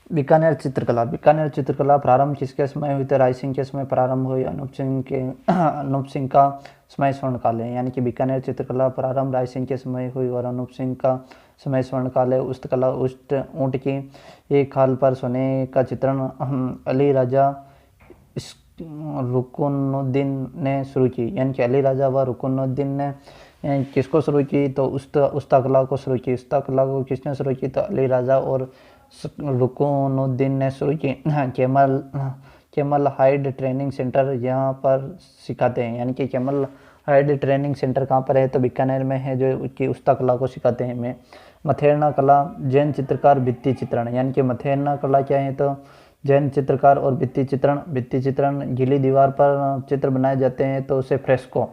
बीकानेर चित्रकला प्रारंभ किसके समय हुई? तो राय सिंह के समय प्रारंभ हुई। अनूप सिंह का समय स्वर्णकाल है, यानी कि बीकानेर चित्रकला प्रारंभ राय सिंह के समय हुई और अनूप सिंह का समय स्वर्णकाल है। उष्टकला ऊँट की एक खाल पर सोने का चित्रण अली राजा रुकनुद्दीन ने शुरू की, यानी कि अली राजा व रुकनुद्दीन ने किसको शुरू की? तो उस्ता कला को शुरू की। उस्ता कला को किसने शुरू की? तो अली राजा और रुकनुद्दीन ने शुरू की। केमल हाइड ट्रेनिंग सेंटर यहाँ पर सिखाते हैं, यानी कि केमल हाइड ट्रेनिंग सेंटर कहाँ पर है? तो बीकानेर में है, जो कि उस्ता कला को सिखाते हैं। में मथेरना कला जैन चित्रकार भित्ति चित्रण, यानी कि मथेरना कला क्या है? तो जैन चित्रकार और भित्ति चित्रण गीली दीवार पर चित्र बनाए जाते हैं तो उसे फ्रेस्को,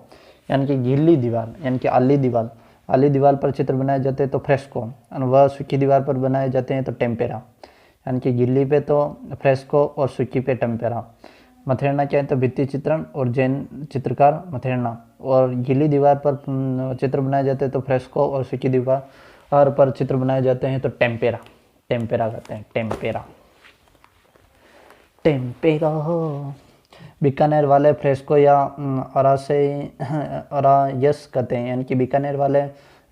यानी कि गीली दीवार यानी कि आली दीवार पर चित्र बनाए जाते हैं तो फ्रेस्को, और वह सूखी दीवार पर बनाए जाते हैं तो टेम्पेरा, यानी कि गीली पे तो फ्रेस्को और सूखी पे टेम्पेरा। मथेरना क्या है? तो भित्ति चित्रण और जैन चित्रकार मथेरना, और गीली दीवार पर चित्र बनाए जाते हैं तो फ्रेस्को और सूखी दीवार पर चित्र बनाए जाते हैं तो टेम्पेरा कहते हैं टेम्पेरा। बीकानेर वाले फ्रेस्को या अरायस कहते हैं, यानी कि बीकानेर वाले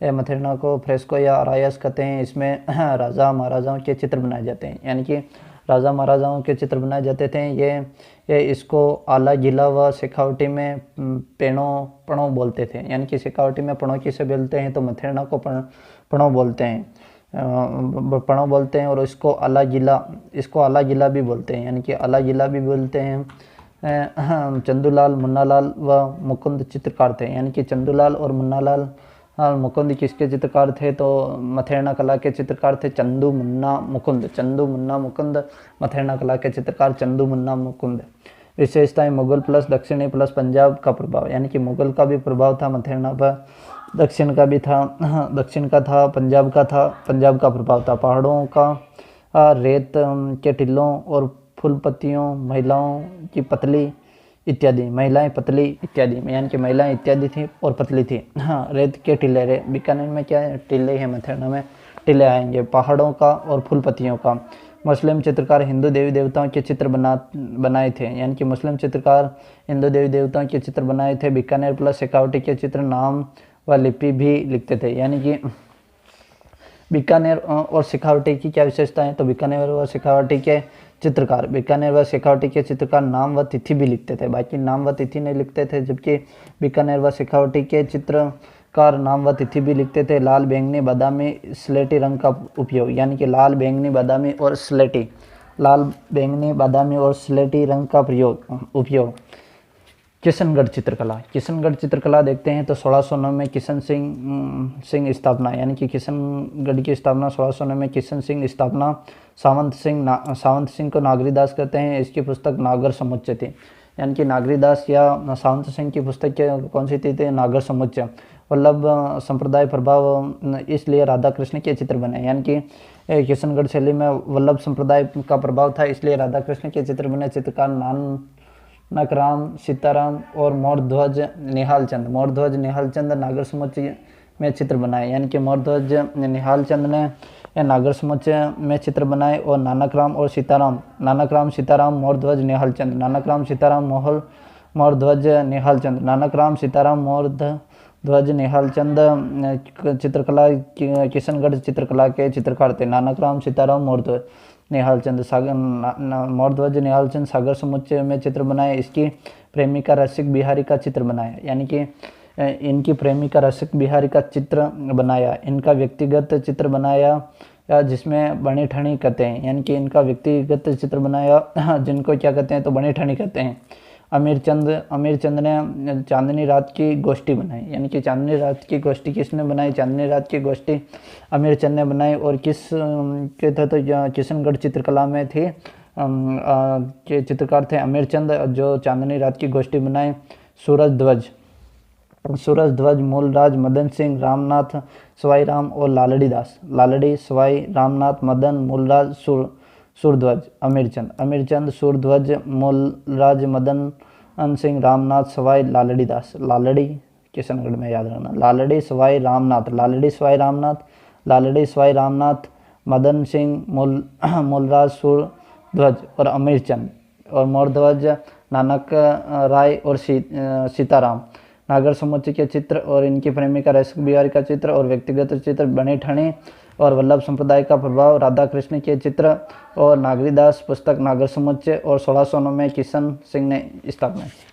मथेरना को फ्रेस्को या अरायस कहते हैं। इसमें राजा महाराजाओं के चित्र बनाए जाते हैं, यानी कि राजा महाराजाओं के चित्र बनाए जाते थे। ये इसको आला गीला व शेखावटी में पणो बोलते थे, यानी कि शेखावटी में पणो किसे बोलते हैं? तो मथेरना को पणो बोलते हैं, और इसको आला गीला भी बोलते हैं, यानी कि आला गीला भी बोलते हैं। चंदूलाल मुन्नालाल व मुकुंद चित्रकार थे, यानी कि चंदूलाल और मुन्नालाल मुकुंद किसके चित्रकार थे? तो मथेरना कला के चित्रकार थे। चंदू मुन्ना मुकुंद मथेरना कला के चित्रकार चंदू मुन्ना मुकुंद। विशेषताएं मुगल प्लस दक्षिणी प्लस पंजाब का प्रभाव, यानी कि मुगल का भी प्रभाव था मथेरना पर, दक्षिण का था, पंजाब का प्रभाव था। पहाड़ों का रेत के टिल्लों और फूल पत्तियों, महिलाएं पतली इत्यादि, यानी कि महिलाएं इत्यादि थी और पतली थी। हाँ, रेत के टिल्ले, बीकानेर में क्या है? टिल्ले है, मथेरना में टिल्ले आएंगे। पहाड़ों का और फूल पत्तियों का। मुस्लिम चित्रकार हिंदू देवी देवताओं के चित्र बनाए थे, यानी कि मुस्लिम चित्रकार हिंदू देवी देवताओं के चित्र बनाए थे। बीकानेर प्लस शेखावटी के चित्र नाम व लिपि भी लिखते थे, यानी कि बीकानेर और शेखावटी की क्या विशेषता है? तो बीकानेर व शेखावटी के चित्रकार नाम व तिथि भी लिखते थे, बाकी नाम व तिथि नहीं लिखते थे, जबकि बीकानेर व शेखावटी के चित्रकार नाम व तिथि भी लिखते थे। लाल बैंगनी बादामी स्लेटी रंग का उपयोग, यानी कि लाल बैंगनी बादामी और स्लेटी रंग का उपयोग। किशनगढ़ चित्रकला देखते हैं तो 1609 में किशन सिंह स्थापना, यानी कि किशनगढ़ की स्थापना 1609 में किशन सिंह स्थापना। सावंत सिंह को नागरीदास कहते हैं। इसकी पुस्तक नागर समुच्चय थी, यानी कि नागरीदास या सावंत सिंह की पुस्तक कौन सी थी? नागर समुच्चय। वल्लभ संप्रदाय प्रभाव, इसलिए राधा कृष्ण के चित्र बने, यानी कि किशनगढ़ शैली में वल्लभ संप्रदाय का प्रभाव था, इसलिए राधा कृष्ण के चित्र बने। चित्रकार नानकराम सीताराम और मोरध्वज निहाल चंद नागर समुच्चय में चित्र बनाए, यानी कि मोरध्वज निहाल चंद ने नागर समुच्चय में चित्र बनाए। और नानकराम सीताराम मोरध्वज निहाल चंद, चित्रकला किशनगढ़ चित्रकला के चित्रकार थे। नानकराम सीताराम मोरध्वज निहाल चंद सागर समुच्चय में चित्र बनाए। इसकी प्रेमिका रसिक बिहारी का चित्र बनाया, यानी कि इनकी प्रेमिका रसिक बिहारी का चित्र बनाया। इनका व्यक्तिगत चित्र बनाया जिसमें बनी ठनी कहते हैं, यानी कि इनका व्यक्तिगत चित्र बनाया जिनको क्या कहते हैं? तो बनी ठनी कहते हैं। अमीर चंद ने चांदनी रात की गोष्ठी बनाई, यानी कि चांदनी रात की गोष्ठी किसने बनाई? चांदनी रात की गोष्ठी अमीर चंद ने बनाई। और किस के थे? तो किशनगढ़ चित्रकला में थे के चित्रकार थे अमीर चंद, जो चांदनी रात की गोष्ठी बनाए। सूरज ध्वज मूलराज मदन सिंह रामनाथ सवाई राम और लालड़ी सवाई रामनाथ मदन मूलराज सूरध्वज अमीर चंद सूरध्वज मूलराज मदन सिंह रामनाथ सवाई लालड़ी किशनगढ़ में याद रखना। लालड़ी सवाई रामनाथ मदन सिंह, मूलराज सूरध्वज और अमीर चंद, और मोरध्वज नानक राय और सीताराम। नागर समुच्चय के चित्र और इनकी प्रेमिका रस बिहारी का चित्र और व्यक्तिगत चित्र, बने ठने और वल्लभ संप्रदाय का प्रभाव, राधा कृष्ण के चित्र और नागरीदास पुस्तक नागर समुच्चय, और 1609 में किशन सिंह ने स्थापना की।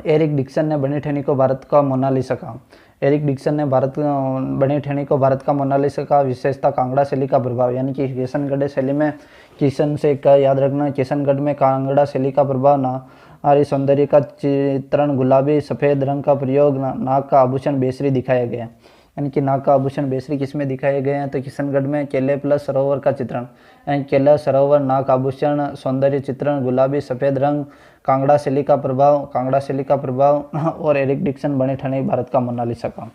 एरिक डिक्सन ने बनी ठनी को भारत का मोनालिसा कहा। एरिक डिक्सन ने बनी ठनी को भारत का मोनालिसा का विशेषता कांगड़ा शैली का प्रभाव, यानी कि किशनगढ़ शैली में, किशन से का याद रखना, किशनगढ़ में कांगड़ा शैली का प्रभाव, नारी सौंदर्य का चित्रण, गुलाबी सफ़ेद रंग का प्रयोग, नाक का आभूषण बेसरी दिखाया गया। यानी कि नाक का आभूषण बेसरी किस में दिखाए गए हैं, तो किशनगढ़ में केले प्लस सरोवर का चित्रण, यानी केला सरोवर, नाक आभूषण, सौंदर्य चित्रण, गुलाबी सफ़ेद रंग, कांगड़ा शैली का प्रभाव और एरिक डिक्सन बने ठने भारत का मोनालिसा का।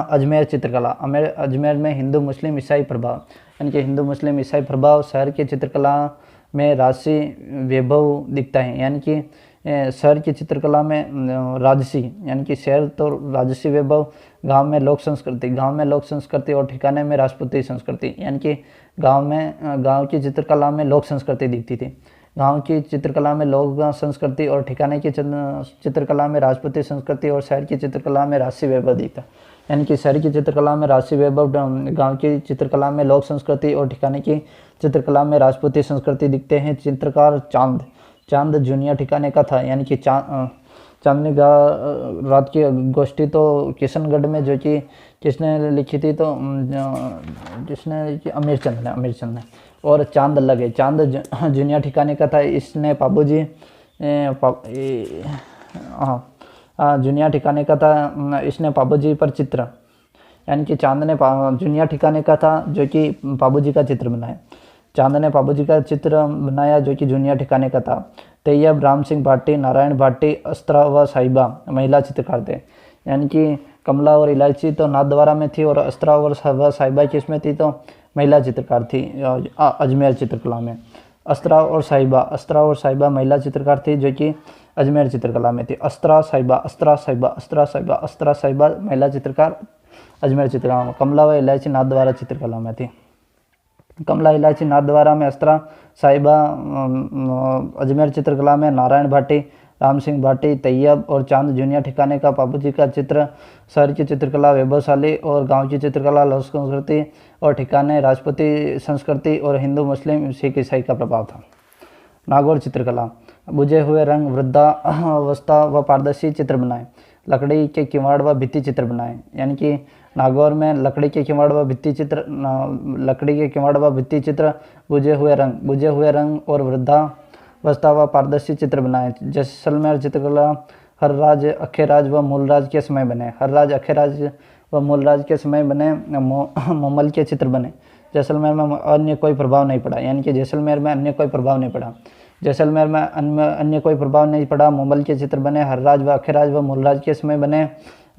अजमेर चित्रकला, अजमेर में हिंदू मुस्लिम ईसाई प्रभाव, यानी कि हिंदू मुस्लिम ईसाई प्रभाव। शहर की चित्रकला में राजसी वैभव दिखता है, यानी कि शहर की चित्रकला में राजसी, यानी कि शहर तो राजसी वैभव, गांव में लोक संस्कृति और ठिकाने में राजपूती संस्कृति, यानी कि गांव की चित्रकला में लोक संस्कृति दिखती थी, गांव की चित्रकला में लोक संस्कृति और ठिकाने की चित्रकला में राजपूती संस्कृति, और शहर की चित्रकला में राजसी वैभव दिखता, यानी कि शहर की चित्रकला में राजसी वैभव, गांव की चित्रकला में लोक संस्कृति और ठिकाने की चित्रकला में राजपूती संस्कृति दिखते हैं। चित्रकार चांद जूनिया ठिकाने का था, यानी कि चांदनी रात की गोष्ठी तो किशनगढ़ में, जो कि किसने लिखी थी, तो जिसने लिखी अमीर चंद ने। और चांद अलग है, चांद जूनिया ठिकाने का था, इसने पाबूजी जूनिया ठिकाने का था, इसने पाबूजी पर चित्र, यानी कि चांद ने जूनिया ठिकाने का था जो कि पाबूजी का चित्र बनाया, चांद ने पाबूजी का चित्र बनाया जो कि जूनिया ठिकाने का था। तैयब राम सिंह भाटी, नारायण भाटी, अस्त्रा व साहिबा महिला चित्रकार थे, यानी कि कमला और इलायची तो नाथद्वारा में थी और अस्त्रा और साहिबा किसमें थी, तो महिला चित्रकार थी अजमेर चित्रकला में। अस्त्रा और साहिबा महिला चित्रकार थी जो कि अजमेर चित्रकला में थी। अस्त्रा साहिबा महिला चित्रकार अजमेर चित्रकला में। कमला व इलायची नाथद्वारा चित्रकला में थी। कमला इलायची नाथद्वारा में, अस्त्रा साहिबा अजमेर चित्रकला में। नारायण भाटी, राम सिंह भाटी, तैयब और चांद जूनिया ठिकाने का पाबूजी का चित्र। शहर की चित्रकला वैभवशाली और गांव की चित्रकला लोक संस्कृति और ठिकाने राजपूती संस्कृति और हिंदू मुस्लिम सिख ईसाई का प्रभाव था। नागौर चित्रकला, बुझे हुए रंग, वृद्धावस्था व पारदर्शी चित्र बनाए, लकड़ी के किवाड़ व भित्ति चित्र बनाए, यानी कि नागौर में लकड़ी के किवाड़ व भित्ति चित्र, बुझे हुए रंग और वृद्धावस्था व पारदर्शी चित्र बनाए। जैसलमेर चित्रकला हरराज, अखेराज व मूलराज के समय बने। हरराज, अखेराज व मूलराज के समय बने। मोमल के चित्र बने। जैसलमेर में अन्य कोई प्रभाव नहीं पड़ा, यानी कि जैसलमेर में अन्य कोई प्रभाव नहीं पड़ा। जैसलमेर में अन्य कोई प्रभाव नहीं पड़ा। मोमल के चित्र बने। हरराज व अखेराज व मूलराज के समय बने।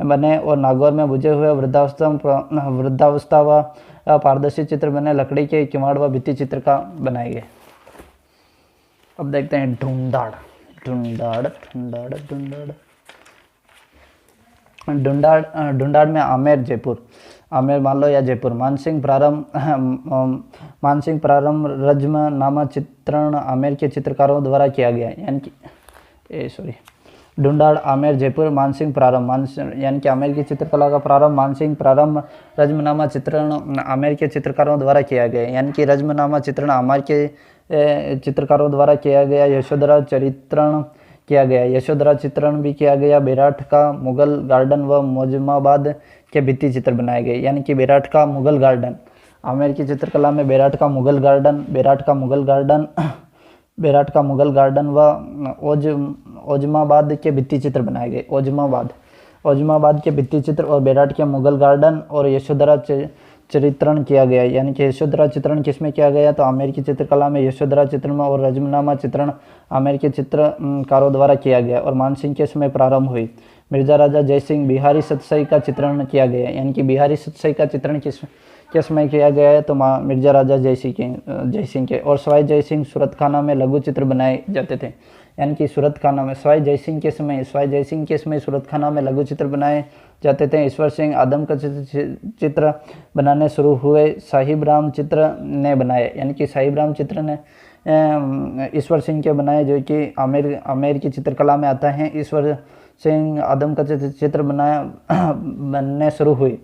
और नागौर में बुझे हुए वृद्धावस्था व पारदर्शी चित्र बने। लकड़ी के किवाड़ व भित्ति चित्र का बनाए गए। अब देखते हैं ढूंढाड़ में आमेर, जयपुर। आमेर मान लो या जयपुर। मानसिंह प्रारंभ रज्म नामा चित्रण आमेर के चित्रकारों द्वारा किया गया, यानी कि ढूंढाड़, आमेर, जयपुर। मानसिंह प्रारंभ, यानी कि आमेर की चित्रकला का प्रारंभ मानसिंह प्रारंभ रज्मनामा चित्रण आमेर के चित्रकारों द्वारा किया गया, यानी कि रज्मनामा चित्रण आमेर के चित्रकारों द्वारा किया गया। यशोधरा चित्रण किया गया, यशोधरा चित्रण भी किया गया। बेराट का मुगल गार्डन व मोजमाबाद के भित्ति चित्र बनाए गए, यानी कि बेराट का मुगल गार्डन। आमेर की चित्रकला में बेराट का मुगल गार्डन व ओजमाबाद के भित्ति चित्र बनाए गए। ओजमाबाद के भित्ति चित्र और बेराट के मुगल गार्डन और यशोधरा चित्रण किया गया, यानी कि यशोधरा चित्रण किसमें किया गया, तो आमेर की चित्रकला में यशोधरा चित्रण और रज्मनामा चित्रण आमेर के चित्रकारों द्वारा किया गया और मानसिंह के समय प्रारंभ हुई। मिर्जा राजा जयसिंह बिहारी सतसई का चित्रण किया गया, यानी कि बिहारी सतसई का चित्रण किस समय किया गया है, तो मिर्जा राजा जयसिंह के। और सवाई जयसिंह सूरत खाना में लघु चित्र बनाए जाते थे, यानी कि सूरत खाना में सवाई जयसिंह के समय सूरत खाना में लघु चित्र बनाए जाते थे। ईश्वर सिंह आदम का चित्र बनाने शुरू हुए। साहिब राम चित्र ने बनाए, यानी कि साहिब राम चित्र ने ईश्वर सिंह के बनाए, जो कि आमेर की चित्रकला में आता है। ईश्वर सिंह आदम का चित्र बनने शुरू हुए।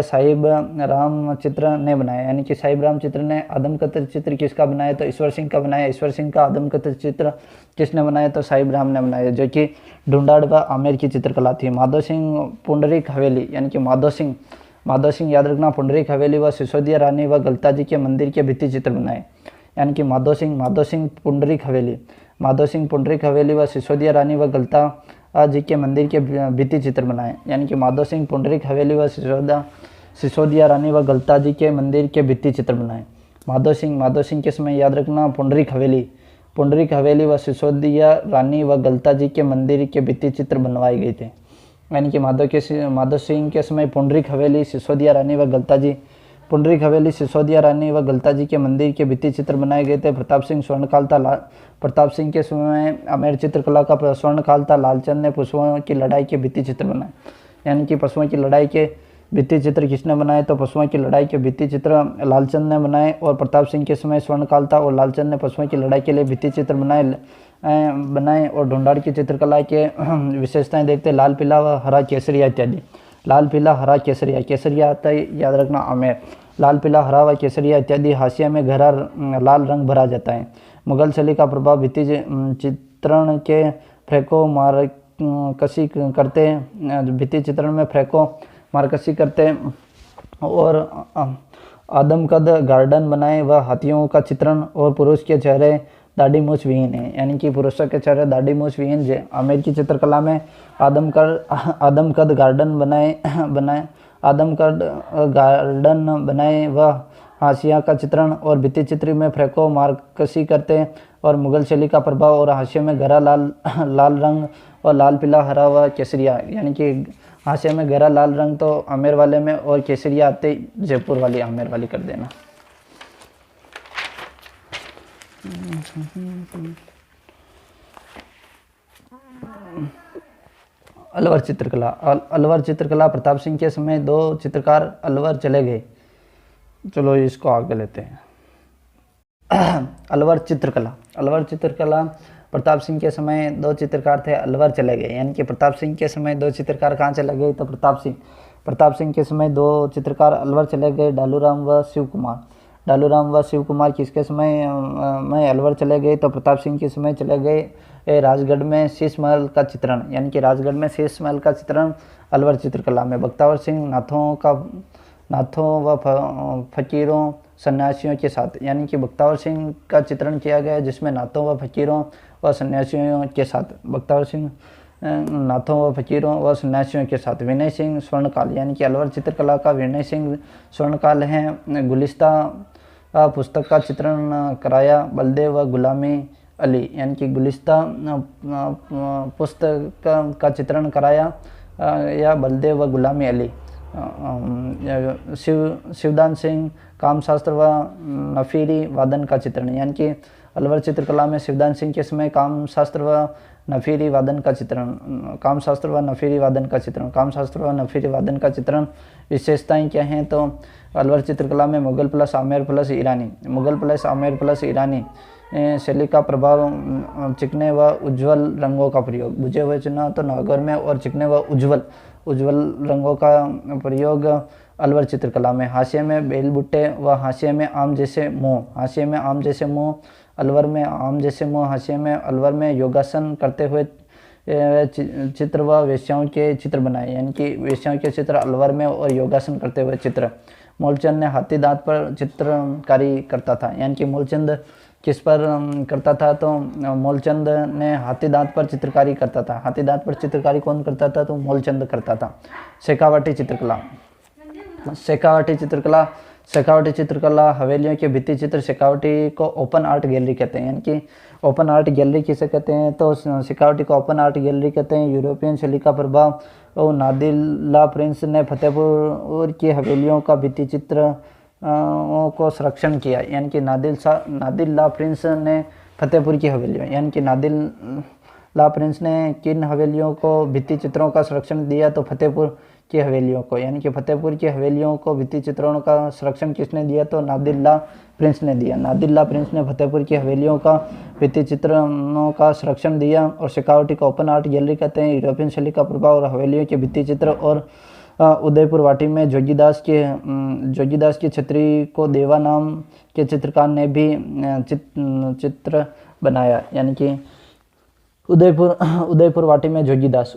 साहिब राम चित्र ने बनाया, यानी कि साहिब राम चित्र ने आदम का चित्र किसका बनाया, तो ईश्वर सिंह का बनाया। ईश्वर सिंह का आदम का चित्र किसने बनाया, तो साहिब राम ने बनाया, जो कि ढूंढाड़ व आमेर की चित्रकला थी। माधो सिंह पुंडरीक हवेली, यानी कि माधो सिंह याद रखना, पुंडरीक हवेली व सिसोदिया रानी व गलता जी के मंदिर के भित्ति चित्र बनाए। यानी कि माधो सिंह पुंडरीक हवेली व सिसोदिया रानी व गलता जी के मंदिर के भित्ति चित्र बनाए। यानी कि माधो सिंह पुंडरीक हवेली व सिसोदिया रानी व गलता जी के मंदिर के भित्ति चित्र बनाए। माधो सिंह के समय याद रखना, पुंडरीक हवेली व सिसोदिया रानी व गलता जी के मंदिर के भित्ति चित्र बनवाए गए थे। यानी कि माधो सिंह के समय पुंडरीक हवेली, सिसोदिया रानी व गलता जी के मंदिर के भित्ति चित्र बनाए गए थे। प्रताप सिंह के समय आमेर चित्रकला का स्वर्ण काल था। लालचंद ने पशुओं की लड़ाई के भित्ति चित्र बनाए। यानी कि पशुओं की लड़ाई के भित्ति चित्र किसने बनाए, तो पशुओं की लड़ाई के भित्ति चित्र लालचंद ने बनाए। और प्रताप सिंह के समय स्वर्ण काल था और लालचंद ने पशुओं की लड़ाई के लिए भित्ति चित्र बनाए। और ढूंढाड़ की चित्रकला के विशेषताएं देखते, लाल पीला व हरा केसरिया इत्यादि। लाल पीला हरा केसरिया आता है, याद रखना आमेर। लाल पीला हरा व केसरिया इत्यादि हाशिया में गहरा लाल रंग भरा जाता है। मुगल शैली का प्रभाव भित्ति चित्रण के फ्रेको मारकसी करते और आदमकद गार्डन बनाए व हाथियों का चित्रण और पुरुष के चेहरे दाढ़ी मूछ विहीन है। यानी कि पुरुषों के चेहरे दाढ़ी मूछ विहीन आमेर की चित्रकला में आदमकद गार्डन बनाए व हाशिया का चित्रण और भित्ति चित्र में फ्रेको मारकसी करते और मुगल शैली का प्रभाव और हाशिया में गहरा लाल रंग और लाल पीला हरा व केसरिया। यानी कि हाशिया में गहरा लाल रंग तो आमेर वाले में और केसरिया आते जयपुर वाली आमेर वाली कर देना। अलवर चित्रकला प्रताप सिंह के समय 2 चित्रकार अलवर चले गए। चलो इसको आगे लेते हैं। अलवर चित्रकला प्रताप सिंह के समय 2 चित्रकार थे, अलवर चले गए। यानी कि प्रताप सिंह के समय 2 चित्रकार कहाँ चले गए, तो प्रताप सिंह के समय 2 चित्रकार अलवर चले गए, डालूराम व शिव कुमार किसके समय में अलवर चले गए, तो प्रताप सिंह के समय चले गए राजगढ़ में शीश महल का चित्रण। यानी कि राजगढ़ में शीश महल का चित्रण अलवर चित्रकला में। बख्तावर सिंह नाथों व फकीरों सन्यासियों के साथ। यानी कि बख्तावर सिंह का चित्रण किया गया जिसमें नाथों व फकीरों व सन्यासियों के साथ। बख्तावर सिंह नाथों व फकीरों व सन्यासियों के साथ। विनय सिंह स्वर्णकाल, यानी कि अलवर चित्रकला का विनय सिंह स्वर्णकाल है। गुलिस्ता पुस्तक का चित्रण कराया बलदेव व गुलामी अली। यानी कि गुलिस्ता पुस्तक का चित्रण कराया या बलदेव व गुलामी अली। शिवदान सिंह कामशास्त्र व नफीरी वादन का चित्रण। यानी कि अलवर चित्रकला में शिवदान सिंह के समय कामशास्त्र व नफीरी वादन का चित्रण। विशेषताएं क्या हैं, तो अलवर चित्रकला में मुगल प्लस आमेर प्लस ईरानी शैली का प्रभाव, चिकने व उज्ज्वल रंगों का प्रयोग। बुझे हुए चुना तो नागौर में और चिकने व उज्ज्वल रंगों का प्रयोग अलवर चित्रकला में। हाशिए में बेलबुट्टे व हाशिए में आम जैसे मुँह, अलवर में आम जैसे मुँह। हाशिए में अलवर में योगासन करते हुए चित्र व वेश्याओं के चित्र बनाए। यानी कि वेश्याओं के चित्र अलवर में और योगासन करते हुए चित्र। मूलचंद ने हाथी दांत पर चित्रकारी करता था। यानी कि मूलचंद किस पर करता था, तो मूलचंद ने हाथी दांत पर चित्रकारी करता था। हाथी दांत पर चित्रकारी कौन करता था, तो मूलचंद करता था। शेखावाटी चित्रकला हवेलियों के भित्ति चित्र। शेखावटी को ओपन आर्ट गैलरी कहते हैं। यानी कि ओपन आर्ट गैलरी किसे कहते हैं, तो शेखावटी को ओपन आर्ट गैलरी कहते हैं। यूरोपियन शैली का प्रभाव और नादिल्ला प्रिंस ने फतेहपुर की हवेलियों का भित्ति चित्र को संरक्षण किया। यानी कि नादिल्ला प्रिंस ने फतेहपुर की हवेलियों, यानी कि नादिल्ला प्रिंस ने किन हवेलियों को भित्ति चित्रों का संरक्षण दिया, तो फतेहपुर की हवेलियों को, यानी कि फतेहपुर की हवेलियों को भित्ति चित्रों का संरक्षण किसने दिया, तो नादिल्ला प्रिंस ने दिया। नादिल्ला प्रिंस ने फतेहपुर की हवेलियों का भित्ति चित्रों का संरक्षण दिया। और शेखावटी को ओपन आर्ट गैलरी कहते हैं। यूरोपियन शैली का प्रभाव और हवेलियों के भित्ति चित्र। और उदयपुर वाटी में जोगीदास की छतरी को देवा नाम के चित्रकार ने भी चित्र बनाया, यानी कि उदयपुर वाटी में जोगीदास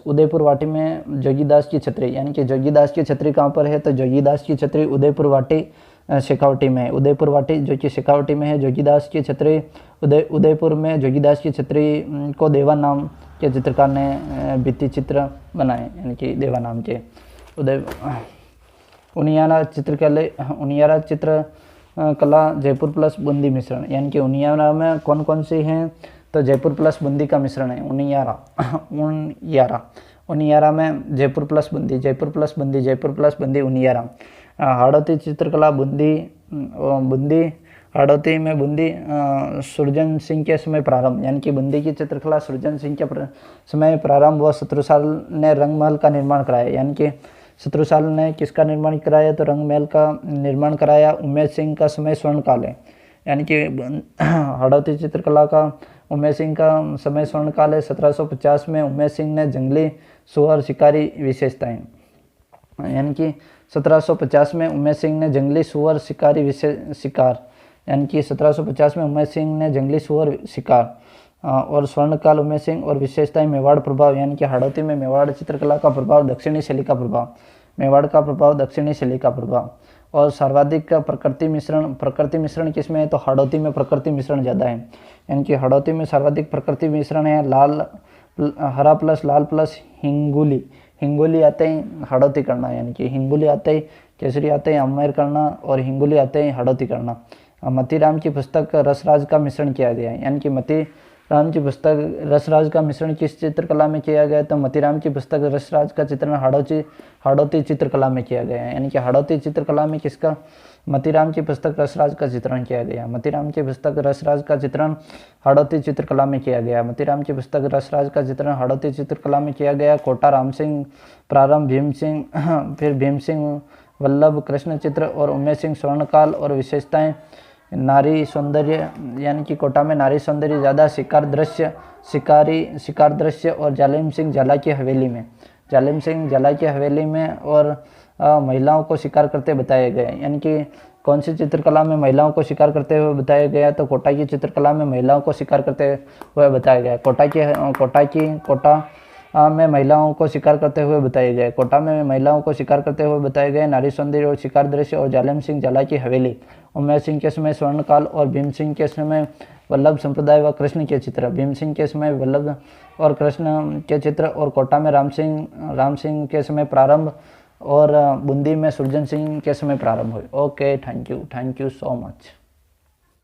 की छतरी, यानी कि जोगीदास की छतरी कहाँ पर है, तो जोगीदास की छतरी उदयपुर वाटी शेखावटी में है। उदयपुर वाटी जो कि शेखावटी में है। जोगीदास की छतरी उदयपुर में जोगीदास की छतरी को देवा नाम के चित्रकार ने भित्ति चित्र बनाए, यानी कि देवा नाम के। उनियारा चित्रकला जयपुर प्लस बूंदी मिश्रण, यानी कि उनियारा में कौन कौन सी हैं, तो जयपुर प्लस बूंदी का मिश्रण है उनियारा में जयपुर प्लस बूंदी उनियारा। हाड़ौती चित्रकला हाड़ौती में बूंदी सृजन सिंह के समय प्रारंभ, यानी कि बूंदी की चित्रकला सृजन सिंह के समय प्रारंभ। व शत्रुसाल ने रंगमहल का निर्माण कराया, यानी कि शत्रुसाल ने किसका निर्माण कराया, तो रंगमहल का निर्माण कराया। उमेश सिंह का समय स्वर्णकाल है, यानी कि हाड़ौती चित्रकला का उमेश सिंह का समय स्वर्णकाल है। 1750 में उमेश सिंह ने जंगली सुअर शिकारी विशेषताएं, यानी कि 1750 में उमेश सिंह ने जंगली सुअर शिकारी शिकार, यानी कि 1750 में उमेश सिंह ने जंगली सुअर शिकार। और स्वर्णकाल उमेश सिंह और विशेषताएं मेवाड़ प्रभाव, यानी कि हाड़ौती में मेवाड़ चित्रकला का प्रभाव, दक्षिणी शैली का प्रभाव, मेवाड़ का प्रभाव, दक्षिणी शैली का प्रभाव। और सर्वाधिक प्रकृति मिश्रण किसमें है, तो हाड़ौती में प्रकृति मिश्रण ज़्यादा है, यानी कि हाड़ौती में सर्वाधिक प्रकृति मिश्रण है। हरा प्लस लाल प्लस हिंगोली आते ही हाड़ौती करना, यानी कि हिंगोली आते ही केसरी आते ही अम्मेर करना, और हिंगोली आते ही हाड़ौती करना। मतीराम की पुस्तक रसराज का मिश्रण किया गया है, यानी कि मतीराम की पुस्तक रसराज का मिश्रण किस चित्रकला में किया गया है, तो मतीराम की पुस्तक रसराज का चित्रण हाड़ौती चित्रकला में किया गया है, यानी कि हाड़ौती चित्रकला में किसका, मतीराम की पुस्तक रसराज का चित्रण किया गया। मतीराम की पुस्तक रसराज का चित्रण हाड़ौती चित्रकला में किया गया। मतीराम की पुस्तक रसराज का चित्रण हाड़ौती चित्रकला में किया गया। कोटा राम सिंह प्रारंभ, भीम सिंह फिर भीम सिंह वल्लभ कृष्ण चित्र, और उमेश सिंह स्वर्णकाल। और विशेषताएं नारी सौंदर्य, यानी कि कोटा में नारी सौंदर्य ज़्यादा, शिकार दृश्य। और जालिम सिंह जाला की हवेली में और महिलाओं को शिकार करते बताए गए, यानी कि कौन सी चित्रकला में महिलाओं को शिकार करते हुए बताया गया, तो कोटा की चित्रकला में महिलाओं को शिकार करते हुए बताया गया। कोटा में महिलाओं को शिकार करते हुए बताए गए। कोटा में महिलाओं को शिकार करते हुए बताए गए नारी सौंदर्य और शिकार दृश्य। और जालिम सिंह जाला की हवेली, उमेश सिंह के समय स्वर्णकाल, और भीम सिंह के समय वल्लभ संप्रदाय व कृष्ण के चित्र। भीम सिंह के समय वल्लभ और कृष्ण के चित्र। और कोटा में राम सिंह के समय प्रारंभ, और बूंदी में सृजन सिंह के समय प्रारंभ हुए। Okay, thank you so much.